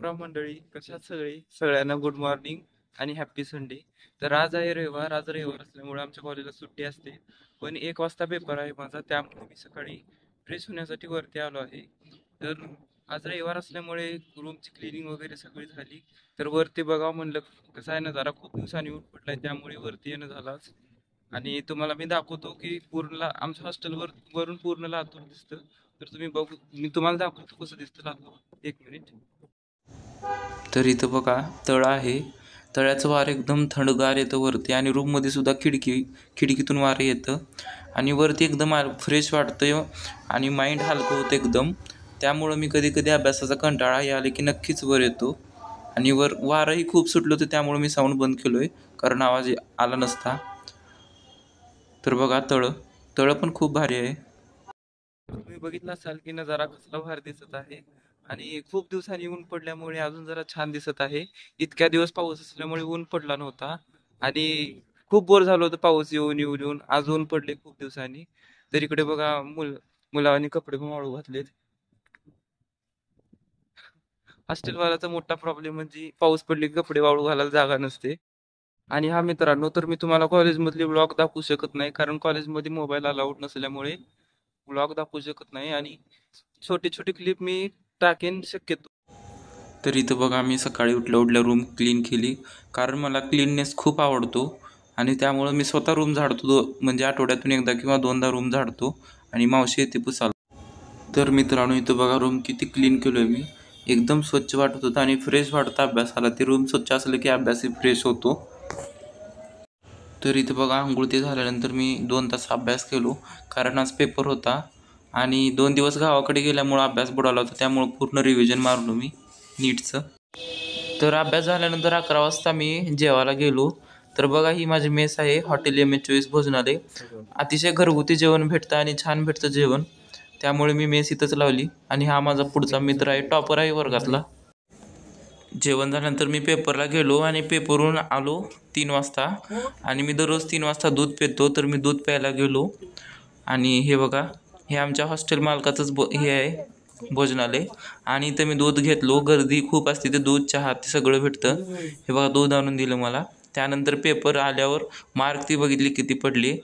राम मंडळी, कशात सगळ्यांना गुड मॉर्निंग आणि हॅप्पी संडे. तर आज आहे रविवार. आज रविवार असल्यामुळे आमच्या कॉलेजला सुट्टी असते, पण 1 वाजता पेपर आहे माझा, त्यामुळे मी सकाळी फ्रेश होण्यासाठी वरती आलो आहे. तर आज रविवार असल्यामुळे रूमची क्लिनिंग वगैरे सगळी झाली. तर वरती बघावं म्हणलं, कसं आहे ना, जरा खूप दिवसांनी ऊन पडलाय, त्यामुळे वरती येणं झालाच. आणि तुम्हाला मी दाखवतो की पूर्ण आमच्या हॉस्टेलवर वरून पूर्ण लातूर दिसतं. तर तुम्ही बघू, मी तुम्हाला दाखवतो कसं दिसतं लातूर. 1 मिनिट. तर इथं बघा तळ आहे. तळ्याचं वारं एकदम थंडगार येतं वरती, आणि रूममध्ये सुद्धा खिडकीतून वारं येतं, आणि वरती एकदम फ्रेश वाटतं आणि माइंड हलकं होतं एकदम. त्यामुळं मी कधी कधी अभ्यासाचा कंटाळा आले की नक्कीच वर येतो. आणि वारंही खूप सुटलं होतं, त्यामुळं मी साऊंड बंद केलोय, कारण आवाज आला नसता. तर बघा तळं पण खूप भारी आहे. तुम्ही बघितलं असाल की नजारा कसला भारी दिसत आहे, आणि खूप दिवसांनी ऊन पडल्यामुळे अजून जरा छान दिसत आहे. इतक्या दिवस पाऊस असल्यामुळे ऊन पडला नव्हता, आणि खूप बोर झालं होतं पाऊस येऊन येऊन येऊन. आज ऊन पडले खूप दिवसांनी. तर इकडे बघा मुलांनी कपडे पण वाळू घातलेत. हॉस्टेलवाल्याचा मोठा प्रॉब्लेम म्हणजे पाऊस पडले की कपडे वाळू घालायला जागा नसते. आणि हा मित्रांनो, तर मी तुम्हाला कॉलेजमधले ब्लॉग दाखवू शकत नाही, कारण कॉलेजमध्ये मोबाईल अलाउड नसल्यामुळे ब्लॉग दाखवू शकत नाही, आणि छोटी छोटी क्लिप मी टाकेन शक्यतो. तर इथं बघा, मी सकाळी उठल्या रूम क्लीन केली, कारण मला क्लीननेस खूप आवडतो, आणि त्यामुळं मी स्वतः रूम झाडतो. म्हणजे आठवड्यातून एकदा किंवा दोनदा रूम झाडतो, आणि मावशी येते पुसायला. तर मित्रांनो, इथं बघा रूम किती क्लीन केलोय मी. एकदम स्वच्छ वाटत होतं आणि फ्रेश वाटतं अभ्यासाला. ते रूम स्वच्छ असलं की अभ्यासही फ्रेश होतो. तर इथं बघा, अंघोळ ते झाल्यानंतर मी 2 तास अभ्यास केलो, कारण आज पेपर होता, आणि 2 दिवस गावाकडे गेल्यामुळं अभ्यास बुडाला होता, त्यामुळं पूर्ण रिव्हिजन मारलो मी नीटचं. तर अभ्यास झाल्यानंतर 11 वाजता मी जेवायला गेलो. तर बघा, ही माझी मेस आहे, हॉटेल MH24 भोजनालय. अतिशय घरगुती जेवण भेटतं आणि छान भेटतं जेवण, त्यामुळे मी मेस इथंच लावली. आणि हा माझा पुढचा मित्र आहे, टॉपर आहे वर्गातला. जेवण झाल्यानंतर मी पेपरला गेलो, आणि पेपरहून आलो 3 वाजता. आणि मी दररोज 3 वाजता दूध पितो, तर मी दूध प्यायला गेलो. आणि हे बघा, हे आमच्या हॉस्टेल मालकाचंच हे आहे भोजनालय. आणि इथं मी दूध घेतलो. गर्दी खूप असते, ते दूध चहा ते सगळं भेटतं. हे बघा, दूध आणून दिलं मला. त्यानंतर पेपर आल्यावर मार्क ती बघितली किती पडले,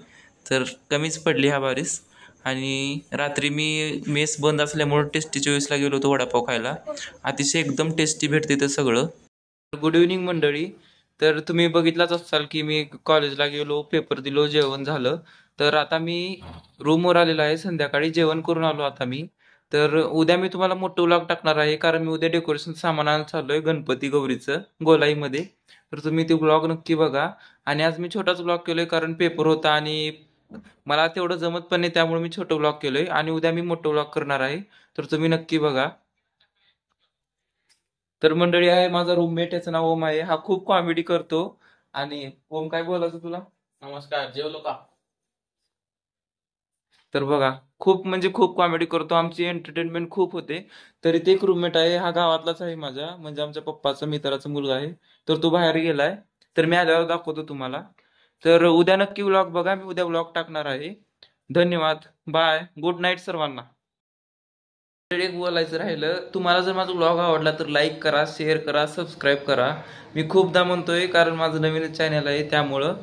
तर कमीच पडली ह्या बारीस. आणि रात्री मी मेस बंद असल्यामुळं टेस्टी चोईसला गेलो होतो वडापाव खायला. अतिशय एकदम टेस्टी भेटते ते सगळं. गुड इव्हनिंग मंडळी. तर तुम्ही बघितलाच असाल की मी कॉलेजला गेलो, पेपर दिलो, जेवण झालं. तर आता मी रूमवर आलेलो आहे, संध्याकाळी जेवण करून आलो आता मी. तर उद्या मी तुम्हाला मोठं व्लॉग टाकणार आहे, कारण मी उद्या डेकोरेशन सामान आणायला चाललोय गणपती गौरीचं गोलाईमध्ये. तर तुम्ही ते व्लॉग नक्की बघा. आणि आज मी छोटाच व्लॉग केलोय, कारण पेपर होता आणि मला तेवढं जमत पण नाही, त्यामुळे मी छोटं व्लॉग केलोय, आणि उद्या मी मोठं व्लॉग करणार आहे. तर तुम्ही नक्की बघा. तर मंडळी, आहे माझा रूममेट, याचं नाव ओम आहे. हा खूप कॉमेडी करतो. आणि ओम, काय बोलायचं तुला? नमस्कार, जेवलो का? तर बघा, खूप म्हणजे खूप कॉमेडी करतो, आमची एंटरटेनमेंट खूप होते. तर इथे एक रूममेट आहे, हा गावातलाच आहे माझ्या, म्हणजे आमच्या पप्पाचा मित्राचा मुलगा आहे. तर तो बाहेर गेलाय, तर मी आल्यावर दाखवतो तुम्हाला. तर उद्या नक्की व्लॉग बघा, मी उद्या व्लॉग टाकणार आहे. धन्यवाद. बाय, गुड नाईट सर्वांना. तर एक बोलायचं राहिलं, तुम्हाला जर माझा व्लॉग आवडला तर लाईक करा, शेअर करा, सबस्क्राईब करा. मी खूपदा म्हणतोय, कारण माझं नवीन चॅनल आहे त्यामुळं.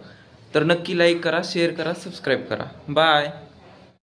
तर नक्की लाईक करा, शेअर करा, सबस्क्राईब करा. बाय.